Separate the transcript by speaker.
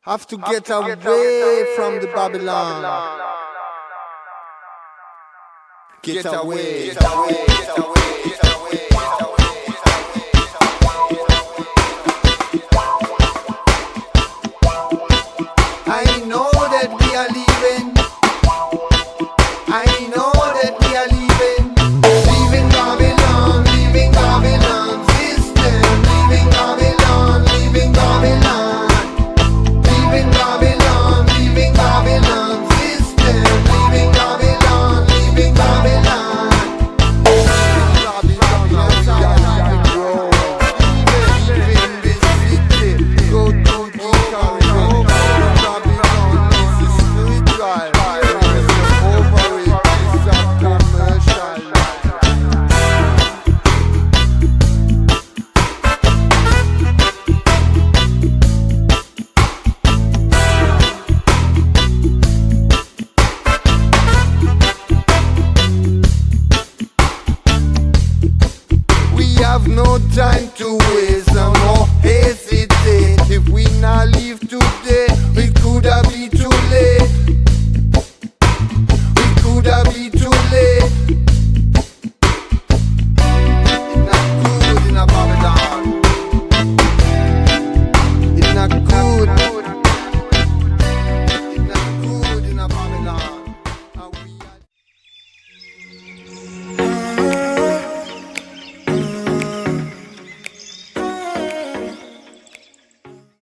Speaker 1: Have to get away from the Babylon. Get away. Get away. Get away. Get away. I know that we are leaving. I know that we are leaving. Leaving Babylon, leaving Babylon system. Leaving Babylon, leaving Babylon. Leaving Babylon, leaving Babylon system. Leaving Babylon, leaving Babylon. Leaving this city, go to the corridor. Babylon, this is spiritual. Over it, it's a commercial. We have no time to waste, no more hesitate. If we not leave today, it could have been